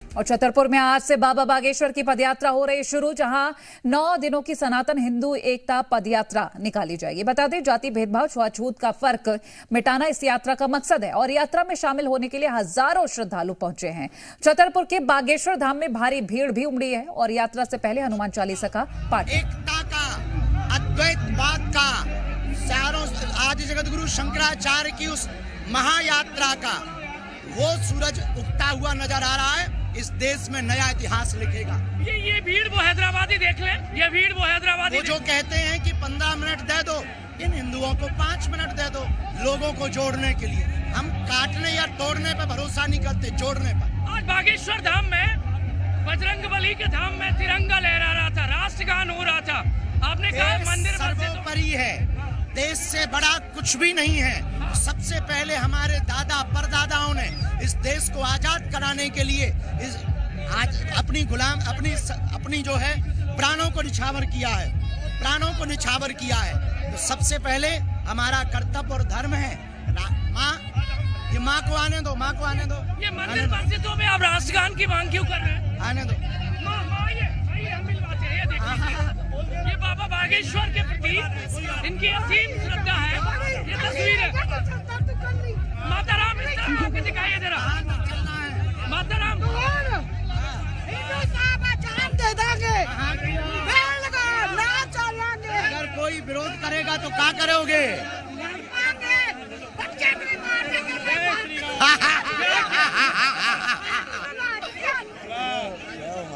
और छतरपुर में आज से बाबा बागेश्वर की पदयात्रा हो रही शुरू, जहां 9 दिनों की सनातन हिंदू एकता पदयात्रा निकाली जाएगी। बता दें, जाति भेदभाव, छुआछूत का फर्क मिटाना इस यात्रा का मकसद है और यात्रा में शामिल होने के लिए हजारों श्रद्धालु पहुंचे हैं। छतरपुर के बागेश्वर धाम में भारी भीड़ भी उमड़ी है और यात्रा से पहले हनुमान चालीसा का पाठ। एकता का, अद्वैतवाद का, आदि जगतगुरु शंकराचार्य की उस महायात्रा का वो सूरज उगता हुआ नजर आ रहा है। इस देश में नया इतिहास लिखेगा। ये भीड़ वो हैदराबादी देख ले, ये भीड़ वो हैदराबादी। वो जो कहते हैं कि 15 मिनट दे दो, इन हिंदुओं को 5 मिनट दे दो लोगों को जोड़ने के लिए। हम काटने या तोड़ने पर भरोसा नहीं करते, जोड़ने पर। आज बागेश्वर धाम में, बजरंगबली के धाम में तिरंगा लहरा रहा था, राष्ट्रगान हो रहा था। आपने कहा मंदिर सर्वोपरि है, देश से बड़ा कुछ भी नहीं है। सबसे पहले हमारे दादा परदादाओं ने इस देश को आजाद कराने के लिए आज अपनी जो है प्राणों को निछावर किया है, प्राणों को निछावर किया है। तो सबसे पहले हमारा कर्तव्य और धर्म है। ये माँ को आने दो, माँ को आने दो। ये मंदिर मस्जिदों में आप राष्ट्रगान की मांग क्यों कर रहे हैं? आने दो। ये बाबा बागेश्वर के प्रति इनकी असीम श्रद्धा है। ये तस्वीर है। माता राम इस तरह आके दिखाइए जरा। माता राम अगर कोई विरोध करेगा तो क्या करोगे?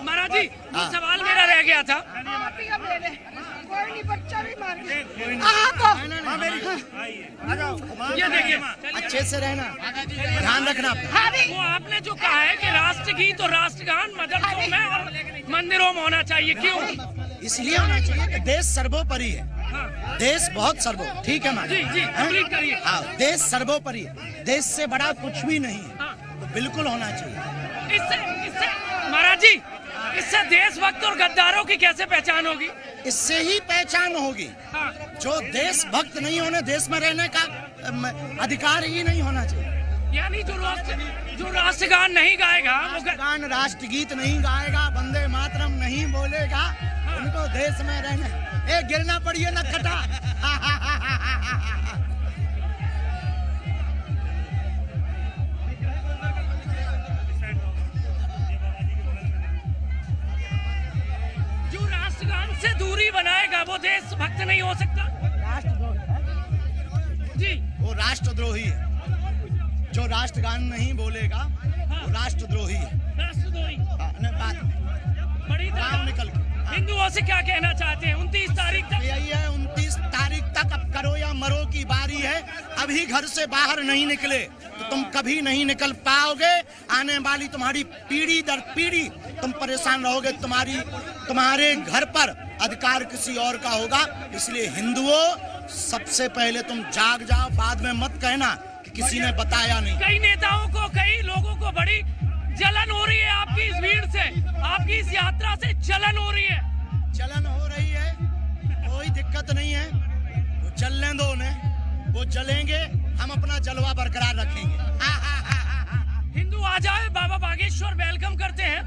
महाराज जी, सवाल मेरा रह गया था। कोई नहीं, बच्चा भी मार ये देखिए, अच्छे से रहना, ध्यान रखना। वो आपने जो कहा है कि राष्ट्रगीत और राष्ट्रगान मदरसों में और मंदिरों में होना चाहिए, क्यों? इसलिए होना चाहिए कि देश सर्वोपरि है। देश बहुत ठीक है जी जी, कंप्लीट करिए। हाँ, देश सर्वोपरि है, देश से बड़ा कुछ भी नहीं है। तो बिल्कुल होना चाहिए। इससे महाराज जी, इससे देशभक्त और गद्दारों की कैसे पहचान होगी? इससे ही पहचान होगी। हाँ। जो देशभक्त नहीं होने, देश में रहने का अधिकार ही नहीं होना चाहिए। यानी जो राष्ट्रगान नहीं गाएगा, राष्ट्रगान, राष्ट्रगीत नहीं गाएगा, वंदे मातरम नहीं बोलेगा, उनको देश में रहने गिरना पड़िए न खटा। जो राष्ट्रगान से दूरी बनाएगा वो देशभक्त नहीं हो सकता। जी, वो राष्ट्रद्रोही है। जो राष्ट्रगान नहीं बोलेगा वो राष्ट्रद्रोही है। राष्ट्रद्रोही। बड़ी निकल के हिंदुओं से क्या कहना चाहते हैं? 29 तारीख तक यही है, 29 तारीख तक अब करो या मरो की बारी है। अभी घर से बाहर नहीं निकले तो तुम कभी नहीं निकल पाओगे। आने वाली तुम्हारी पीढ़ी दर पीढ़ी तुम परेशान रहोगे। तुम्हारे घर पर अधिकार किसी और का होगा। इसलिए हिंदुओं, सबसे पहले तुम जाग जाओ, बाद में मत कहना कि किसी ने बताया नहीं। कई नेताओं को, कई लोगों को बड़ी जलन हो रही है आपकी इस भीड़ से, आपकी इस यात्रा से जलन हो रही है। जलन हो रही है, कोई दिक्कत नहीं है, वो जलने दो उन्हें, वो जलेंगे, हम अपना जलवा बरकरार रखेंगे। हिंदू आ जाए, बाबा बागेश्वर वेलकम करते हैं।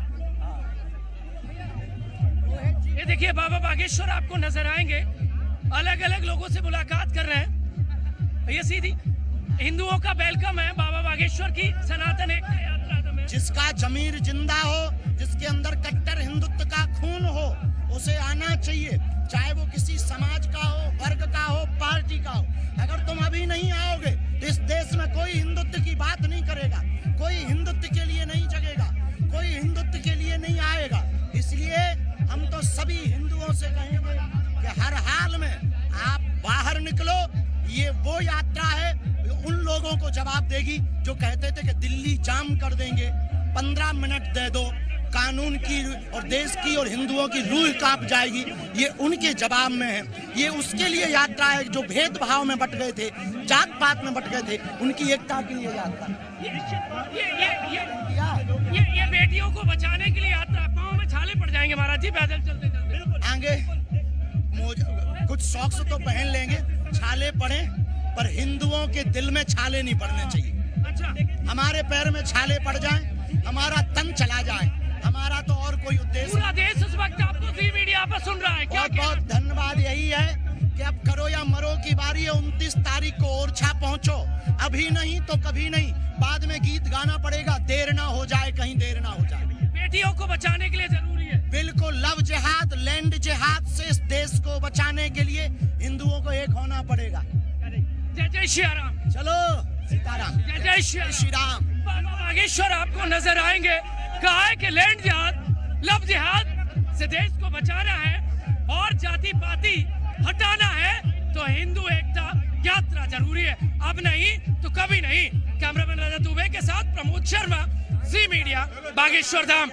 ये देखिए, बाबा बागेश्वर आपको नजर आएंगे, अलग अलग लोगों से मुलाकात कर रहे हैं। ये सीधी हिंदुओं का वेलकम है बाबा बागेश्वर की सनातन एकता यात्रा में। जिसका जमीर जिंदा हो, जिसके अंदर कट्टर हिंदुत्व का खून हो, उसे आना चाहिए, चाहे वो किसी समाज का हो, वर्ग का हो, पार्टी का हो। अगर तुम अभी नहीं आओगे तो इस देश में कोई हिंदुत्व की बात नहीं करेगा, कोई हिंदुत्व के लिए नहीं जगेगा, कोई हिंदुत्व के लिए नहीं आएगा। इसलिए हम तो सभी हिंदुओं से कहेंगे कि हर हाल में आप बाहर निकलो। ये वो यात्रा है उन लोगों को जवाब देगी जो कहते थे कि दिल्ली जाम कर देंगे, 15 मिनट दे दो, कानून की और देश की और हिंदुओं की रूह कांप जाएगी। ये उनके जवाब में है। ये उसके लिए यात्रा है जो भेदभाव में बट गए थे, जात पात में बट गए थे, उनकी एकता के लिए यात्रा। ये बेटियों को बचाने के लिए यात्रा। पाँव में छाले पड़ जाएंगे महाराज जी पैदल चलते चलते। आगे कुछ सॉक्स तो पहन लेंगे, छाले पड़े, पर हिंदुओं के दिल में छाले नहीं पड़ने चाहिए। अच्छा, हमारे पैर में छाले पड़ जाएं, हमारा तन चला जाए, कि अब करो या मरो की बारी है। 29 तारीख को ओरछा पहुंचो, अभी नहीं तो कभी नहीं। बाद में गीत गाना पड़ेगा, देर ना हो जाए, कहीं देर ना हो जाए। बेटियों को बचाने के लिए जरूरी है। बिल्कुल, लव जिहाद, लैंड जिहाद से इस देश को बचाने के लिए हिंदुओं को एक होना पड़ेगा। जय जय श्री राम। चलो सीताराम। जय जय श्री राम। बाबा बागेश्वर आपको नजर आएंगे। कहा है कि लैंड जिहाद, लव जिहाद से देश को बचाना है और जाति पाति हटाना है, तो हिंदू एकता यात्रा जरूरी है। अब नहीं तो कभी नहीं। कैमरामैन राजा दुबे के साथ प्रमोद शर्मा, जी मीडिया, बागेश्वर धाम।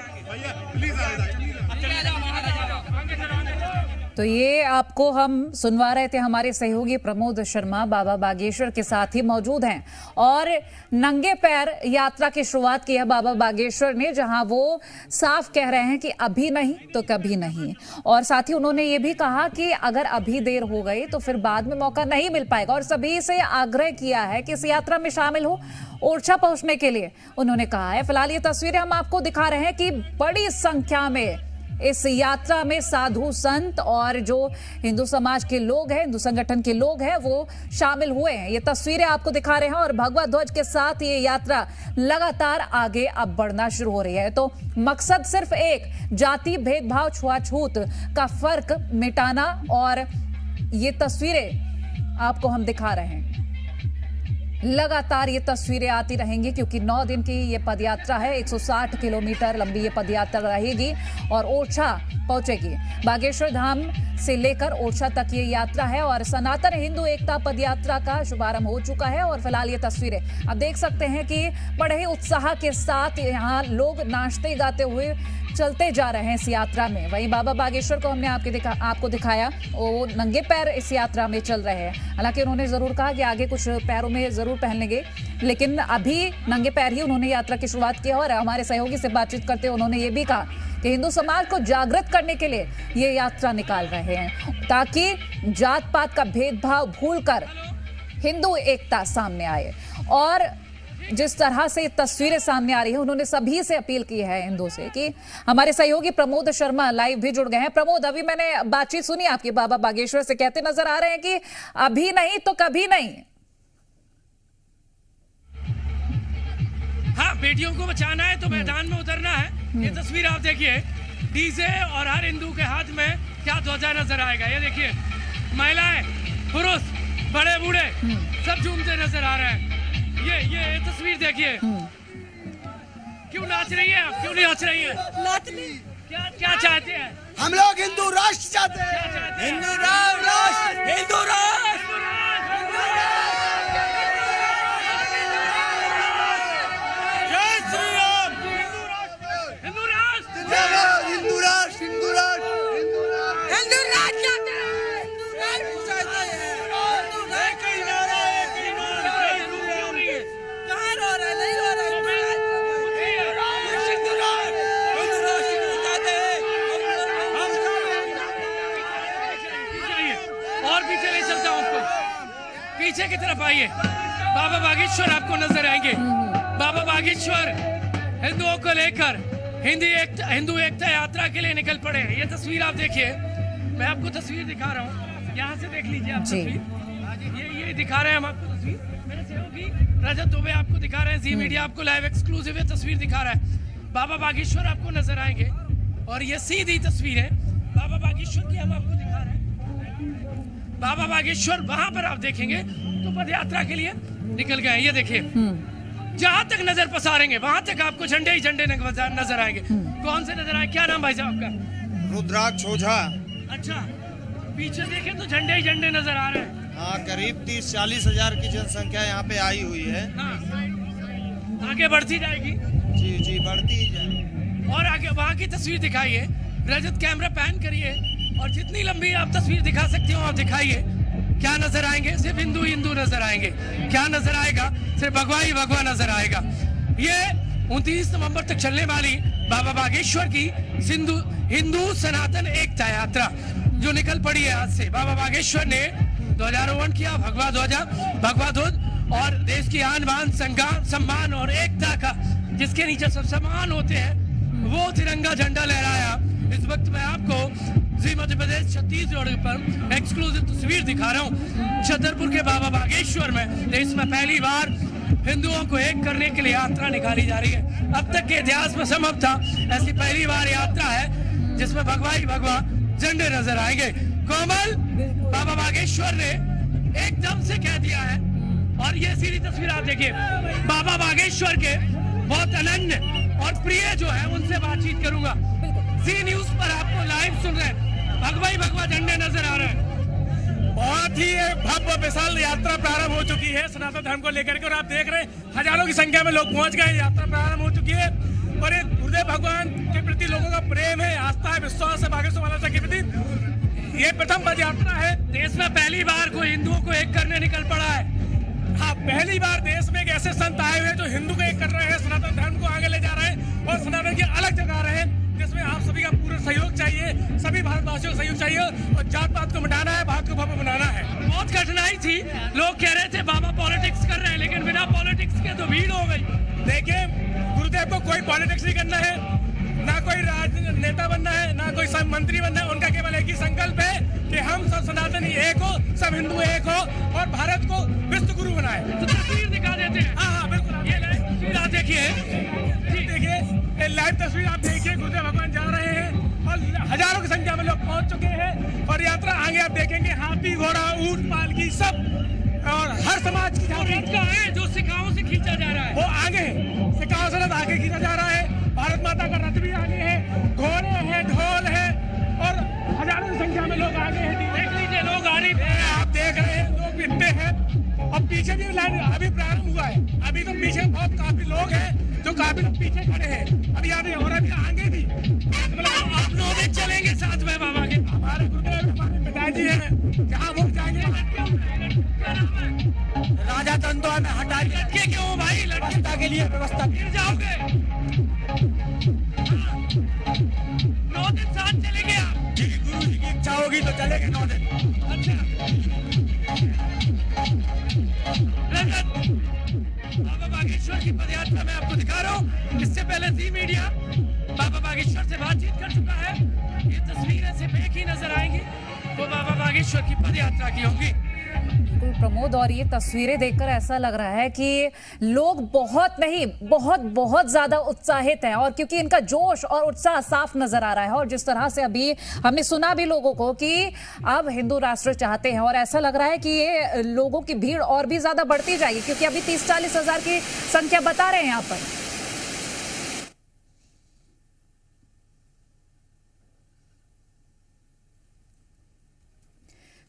तो ये आपको हम सुनवा रहे थे, हमारे सहयोगी प्रमोद शर्मा बाबा बागेश्वर के साथ ही मौजूद हैं और नंगे पैर यात्रा की शुरुआत की है बाबा बागेश्वर ने, जहां वो साफ कह रहे हैं कि अभी नहीं तो कभी नहीं। और साथ ही उन्होंने ये भी कहा कि अगर अभी देर हो गई तो फिर बाद में मौका नहीं मिल पाएगा और सभी से आग्रह किया है कि इस यात्रा में शामिल हो। ओरछा पहुंचने के लिए उन्होंने कहा है। फिलहाल ये तस्वीरें हम आपको दिखा रहे हैं कि बड़ी संख्या में इस यात्रा में साधु संत और जो हिंदू समाज के लोग हैं, हिंदू संगठन के लोग हैं, वो शामिल हुए हैं। ये तस्वीरें आपको दिखा रहे हैं और भगवा ध्वज के साथ ये यात्रा लगातार आगे अब बढ़ना शुरू हो रही है। तो मकसद सिर्फ एक, जाति भेदभाव छुआछूत का फर्क मिटाना। और ये तस्वीरें आपको हम दिखा रहे हैं, लगातार ये तस्वीरें आती रहेंगी क्योंकि 9 दिन की ये पदयात्रा है। 160 किलोमीटर लंबी ये पदयात्रा रहेगी और ओरछा पहुंचेगी। बागेश्वर धाम से लेकर ओरछा तक ये यात्रा है और सनातन हिंदू एकता पदयात्रा का शुभारंभ हो चुका है। और फिलहाल ये तस्वीरें आप देख सकते हैं कि बड़े ही उत्साह के साथ यहाँ लोग नाचते गाते हुए चलते जा रहे हैं इस यात्रा में। वहीं बाबा बागेश्वर को हमने आपको दिखाया, वो नंगे पैर इस यात्रा में चल रहे हैं। हालांकि उन्होंने जरूर कहा कि आगे कुछ पैरों में जरूर पहन लेंगे, लेकिन अभी नंगे पैर ही उन्होंने यात्रा की शुरुआत की। और हमारे सहयोगी से बातचीत करते हुए उन्होंने ये भी कहा कि हिंदू समाज को जागृत करने के लिए ये यात्रा निकाल रहे हैं ताकि जात पात का भेदभाव भूलकर हिंदू एकता सामने आए। और जिस तरह से तस्वीरें सामने आ रही है, उन्होंने सभी से अपील की है हिंदू से कि हमारे सहयोगी प्रमोद शर्मा लाइव भी जुड़ गए हैं। प्रमोद, अभी मैंने बातचीत सुनी आपकी बाबा बागेश्वर से, कहते नजर आ रहे हैं कि अभी नहीं तो कभी नहीं। हाँ, बेटियों को बचाना है तो मैदान में उतरना है। ये तस्वीर आप देखिए, डीजे और हर हिंदू के हाथ में क्या ध्वजा नजर आएगा। ये देखिए, महिलाएं, पुरुष, बड़े बूढ़े सब झूमते नजर आ रहे हैं। ये तस्वीर देखिए, क्यों नाच रही है आप? क्यों नहीं नाच रही है? क्या चाहते हैं? हम लोग हिंदू राष्ट्र चाहते हैं। हिंदू राष्ट्र, हिंदू राष्ट्र, जय श्री राम। हिंदू राष्ट्र, हिंदू राष्ट्र, हिंदू राष्ट्र, हिंदू राज चाहते हैं, हिंदू राज चाहते हैं। कहाँ रो रहे? नहीं रो रहे। और पीछे ले चलता हूँ आपको, पीछे की तरफ आइए। बाबा बागेश्वर आपको नजर आएंगे। बाबा बागेश्वर हिंदुओं को लेकर हिंदू एकता यात्रा के लिए निकल पड़े। ये तस्वीर आप देखिए, मैं आपको तस्वीर दिखा रहा हूँ, यहाँ से देख लीजिए आप तस्वीर। ये दिखा रहे हैं हम आपको तस्वीर। मेरे सहयोगी रजत दुबे आपको दिखा रहे हैं, जी मीडिया आपको लाइव एक्सक्लूसिव ये तस्वीर दिखा रहा है। बाबा बागेश्वर आपको नजर आएंगे और ये सीधी तस्वीर है बाबा बागेश्वर की, हम आपको दिखा रहे हैं। बाबा बागेश्वर वहां पर आप देखेंगे तो पद यात्रा के लिए निकल गए। ये देखिए, जहां तक नजर पसारेंगे वहां तक आपको झंडे ही झंडे नजर आएंगे। कौन से नजर आए? क्या नाम भाई साहब आपका? रुद्राक्ष ओझा। अच्छा, पीछे देखें तो झंडे ही झंडे नजर आ रहे हैं। हाँ, करीब 30-40 हजार की जनसंख्या यहाँ पे आई हुई है। हाँ, आगे बढ़ती जाएगी। जी बढ़ती ही जाएगी। और आगे वहाँ की तस्वीर दिखाइए, रजत कैमरा पैन करिए और जितनी लंबी आप तस्वीर दिखा सकते हो आप दिखाइए। क्या नजर आएंगे? सिर्फ हिंदू हिंदू नजर आएंगे। क्या नजर आएगा? सिर्फ भगवा ही भगवा नजर आएगा। ये 29 नवंबर तक चलने वाली बाबा बागेश्वर की हिंदू सनातन एकता यात्रा जो निकल पड़ी है आज से। बाबा बागेश्वर ने ध्वजारोहण किया, भगवा ध्वज और देश की आन बान सम्मान और एकता का, जिसके नीचे सब सम्मान होते हैं, वो तिरंगा झंडा लहराया। इस वक्त मैं आपको जी मध्य प्रदेश छत्तीसगढ़ पर एक्सक्लूसिव तस्वीर दिखा रहा हूँ। छतरपुर के बाबा बागेश्वर में देश में पहली बार हिंदुओं को एक करने के लिए यात्रा निकाली जा रही है। अब तक के इतिहास में संभव था, ऐसी पहली बार यात्रा है जिसमें भगवा ही भगवा झंडे नजर आएंगे। कोमल, बाबा बागेश्वर ने एकदम से कह दिया है, और ये सीधी तस्वीर आप देखिए, बाबा बागेश्वर के बहुत अनन्य और प्रिय जो है उनसे बातचीत करूंगा। जी न्यूज पर आपको लाइव सुन रहे हैं, भगवा ही भगवा झंडे नजर आ रहे हैं। बहुत ही भव्य विशाल यात्रा प्रारंभ हो चुकी है सनातन धर्म को लेकर के, और आप देख रहे हैं हजारों की संख्या में लोग पहुंच गए। यात्रा प्रारंभ हो चुकी है और ये गुरुदेव भगवान के प्रति लोगों का प्रेम है, आस्था है, विश्वास है बागेश्वर महाराज के प्रति। ये प्रथम पद यात्रा है। देश में पहली बार कोई हिंदुओं को एक करने निकल पड़ा है। हाँ, पहली बार देश में एक ऐसे संत आए हुए हैं जो हिंदू को एक कर रहे हैं, सनातन धर्म को आगे ले जा रहे हैं और सनातन की अलग जगा रहे हैं, जिसमें आप सभी का पूरा सहयोग चाहिए, सभी भारतवासियों का सहयोग चाहिए और जात पात को मिटाना है, भाग को भव्य बनाना है। बहुत कठिनाई थी, लोग कह रहे थे बाबा पॉलिटिक्स कर रहे हैं, लेकिन बिना पॉलिटिक्स के तो भीड़ हो गई। देखिए, गुरुदेव को कोई पॉलिटिक्स नहीं करना है, ना कोई नेता बनना है, ना कोई सब मंत्री बनना है। उनका केवल एक ही संकल्प है कि हम सब सनातनी एक हो, सब हिंदू एक हो और भारत को विश्व गुरु बनाए। तो तस्वीर दिखा देते हैं। हाँ, बिल्कुल। ये लाइव तस्वीर आप देखिए, देखिए लाइव तस्वीर आप देखिए, गुरुदेव भगवान जा रहे हैं और हजारों की संख्या में लोग पहुंच चुके हैं और यात्रा आगे आप देखेंगे हाथी, घोड़ा, ऊंट, पालकी सब, और हर समाज की रथ का है जो सिखाओं से खींचा जा रहा है, वो आगे सिखाओं से रथ आगे खींचा जा रहा है। भारत माता का रथ भी आगे है, घोड़े हैं, ढोल है और हजारों की संख्या में लोग आगे हैं। देख लीजिए, लोग आ रही है, आप देख रहे हैं, लोग बिकते हैं और पीछे भी लाइन अभी प्रारंभ हुआ है। अभी तो पीछे बहुत काफी लोग हैं जो काफी लोग पीछे खड़े हैं, अभी आगे और अभी आगे भी आप 9 दिन चलेंगे साथ में बाबा के। हमारे गुरुदेव हमारे पिताजी हैं, जहाँ वो जाएंगे राजा तंतुआ में हटा लड़के क्यों भाई, व्यवस्था के लिए व्यवस्था गिर जाओगे। 9 दिन साथ चलेंगे आप। गुरु जी की इच्छा होगी तो चलेंगे 9 दिन। अच्छा, बाबा बागेश्वर की पदयात्रा मैं आपको दिखा रहा हूँ। इससे पहले जी मीडिया बाबा बागेश्वर से बातचीत कर चुका है। ये तस्वीरें सिर्फ एक ही नजर आएंगी, वो बाबा बागेश्वर की पदयात्रा की होंगी। बिल्कुल प्रमोद, और ये तस्वीरें देखकर ऐसा लग रहा है कि लोग बहुत नहीं बहुत ज्यादा उत्साहित हैं, और क्योंकि इनका जोश और उत्साह साफ नजर आ रहा है। और जिस तरह से अभी हमने सुना भी लोगों को कि अब हिंदू राष्ट्र चाहते हैं, और ऐसा लग रहा है कि ये लोगों की भीड़ और भी ज्यादा बढ़ती जाएगी, क्योंकि अभी 30-40 हजार की संख्या बता रहे हैं यहाँ पर।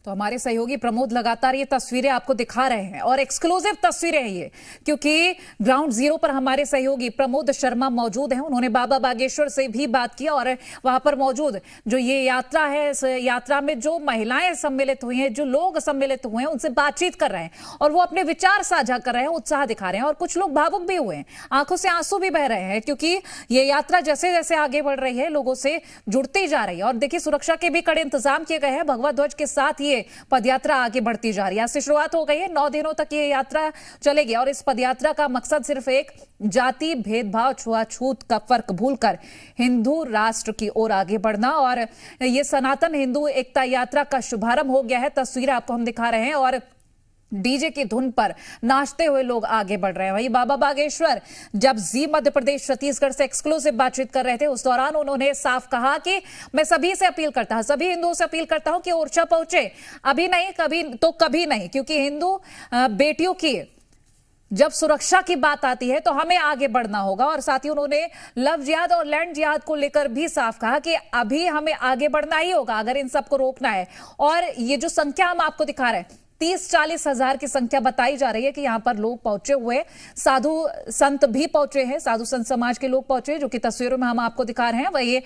तो हमारे सहयोगी प्रमोद लगातार ये तस्वीरें आपको दिखा रहे हैं, और एक्सक्लूसिव तस्वीरें हैं ये, क्योंकि ग्राउंड जीरो पर हमारे सहयोगी प्रमोद शर्मा मौजूद हैं। उन्होंने बाबा बागेश्वर से भी बात की और वहां पर मौजूद जो ये यात्रा है, इस यात्रा में जो महिलाएं सम्मिलित हुई हैं, जो लोग सम्मिलित हुए हैं, उनसे बातचीत कर रहे हैं और वो अपने विचार साझा कर रहे हैं, उत्साह दिखा रहे हैं, और कुछ लोग भावुक भी हुए हैं, आंखों से आंसू भी बह रहे हैं, क्योंकि ये यात्रा जैसे जैसे आगे बढ़ रही है लोगों से जुड़ती जा रही है। और देखिए, सुरक्षा के भी कड़े इंतजाम किए गए हैं, भगवा ध्वज के साथ ये पदयात्रा आगे बढ़ती जा रही है। आज से शुरुआत हो गई है, 9 दिनों तक ये यात्रा चलेगी, और इस पदयात्रा का मकसद सिर्फ एक जाति भेदभाव, छुआछूत का फर्क भूलकर हिंदू राष्ट्र की ओर आगे बढ़ना, और ये सनातन हिंदू एकता यात्रा का शुभारंभ हो गया है। तस्वीरें आपको हम दिखा रहे हैं और डीजे की धुन पर नाचते हुए लोग आगे बढ़ रहे हैं। वहीं बाबा बागेश्वर जब जी मध्य प्रदेश छत्तीसगढ़ से एक्सक्लूसिव बातचीत कर रहे थे, उस दौरान उन्होंने साफ कहा कि मैं सभी से अपील करता हूं, सभी हिंदुओं से अपील करता हूं कि ओरछा पहुंचे, अभी नहीं कभी तो कभी नहीं, क्योंकि हिंदू बेटियों की जब सुरक्षा की बात आती है तो हमें आगे बढ़ना होगा। और साथ ही उन्होंने लव जिहाद और लैंड जिहाद को लेकर भी साफ कहा कि अभी हमें आगे बढ़ना ही होगा अगर इन सबको रोकना है। और ये जो संख्या हम आपको दिखा रहे हैं, 30-40 हजार की संख्या बताई जा रही है कि यहां पर लोग पहुंचे हुए, साधु संत भी पहुंचे हैं, साधु संत समाज के लोग पहुंचे, जो कि तस्वीरों में हम आपको दिखा रहे हैं। वही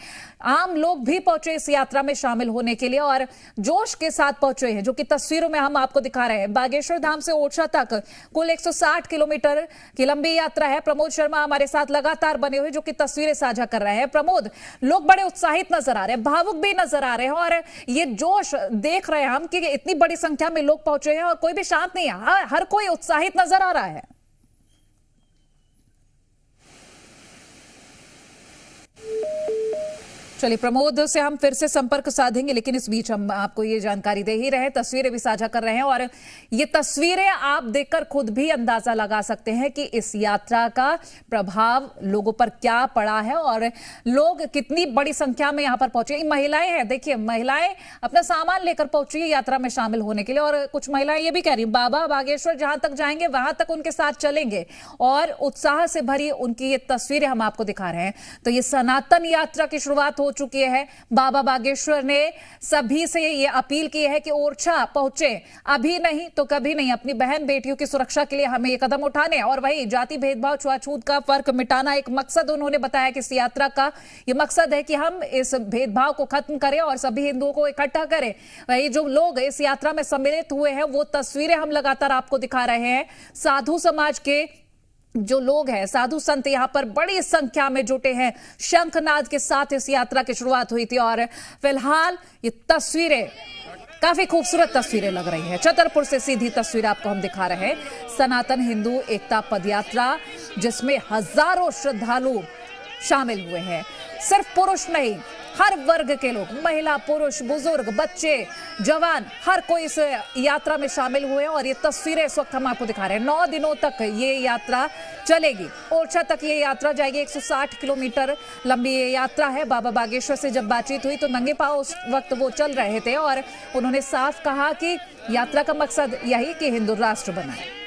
आम लोग भी पहुंचे इस यात्रा में शामिल होने के लिए और जोश के साथ पहुंचे हैं, जो कि तस्वीरों में हम आपको दिखा रहे हैं। बागेश्वर धाम से ओरछा तक कुल 160 किलोमीटर की लंबी यात्रा है। प्रमोद शर्मा हमारे साथ लगातार बने हुए, जो कि तस्वीरें साझा कर रहे हैं। प्रमोद, लोग बड़े उत्साहित नजर आ रहे हैं, भावुक भी नजर आ रहे हैं, और ये जोश देख रहे हैं हम कि इतनी बड़ी संख्या में लोग पहुंचे हैं और कोई भी शांत नहीं है, हर कोई उत्साहित नजर आ रहा है। चलिए, प्रमोद से हम फिर से संपर्क साधेंगे, लेकिन इस बीच हम आपको ये जानकारी दे ही रहे, तस्वीरें भी साझा कर रहे हैं और ये तस्वीरें आप देखकर खुद भी अंदाजा लगा सकते हैं कि इस यात्रा का प्रभाव लोगों पर क्या पड़ा है और लोग कितनी बड़ी संख्या में यहां पर पहुंचे। महिलाएं हैं, देखिए महिलाएं अपना सामान लेकर पहुंची है यात्रा में शामिल होने के लिए और कुछ महिलाएं ये भी कह रही बाबा बागेश्वर जहां तक जाएंगे वहां तक उनके साथ चलेंगे और उत्साह से भरी उनकी ये तस्वीरें हम आपको दिखा रहे हैं। तो ये सनातन यात्रा की शुरुआत हो चुकी है। बाबा बागेश्वर ने सभी से ये अपील की है कि ओरछा पहुंचे, अभी नहीं तो कभी नहीं, अपनी बहन बेटियों की सुरक्षा के लिए हमें ये कदम उठाने और वही जाति भेदभाव छुआछूत का फर्क मिटाना एक मकसद उन्होंने बताया कि इस यात्रा का ये मकसद है कि हम इस भेदभाव को खत्म करें और सभी हिंदुओं को इकट्ठा करें। वही जो लोग इस यात्रा में सम्मिलित हुए हैं वो तस्वीरें हम लगातार आपको दिखा रहे हैं। साधु समाज के जो लोग हैं, साधु संत यहां पर बड़ी संख्या में जुटे हैं। शंखनाद के साथ इस यात्रा की शुरुआत हुई थी और फिलहाल ये तस्वीरें काफी खूबसूरत तस्वीरें लग रही है। छतरपुर से सीधी तस्वीर आपको हम दिखा रहे हैं। सनातन हिंदू एकता पदयात्रा जिसमें हजारों श्रद्धालु शामिल हुए हैं। सिर्फ पुरुष नहीं, हर वर्ग के लोग, महिला, पुरुष, बुजुर्ग, बच्चे, जवान, हर कोई इस यात्रा में शामिल हुए और ये तस्वीरें इस वक्त हम आपको दिखा रहे हैं। 9 दिनों तक ये यात्रा चलेगी। ओरछा तक ये यात्रा जाएगी। 160 किलोमीटर लंबी ये यात्रा है। बाबा बागेश्वर से जब बातचीत हुई तो नंगे पांव उस वक्त वो चल रहे थे और उन्होंने साफ कहा कि यात्रा का मकसद यही कि हिंदू राष्ट्र बनाए।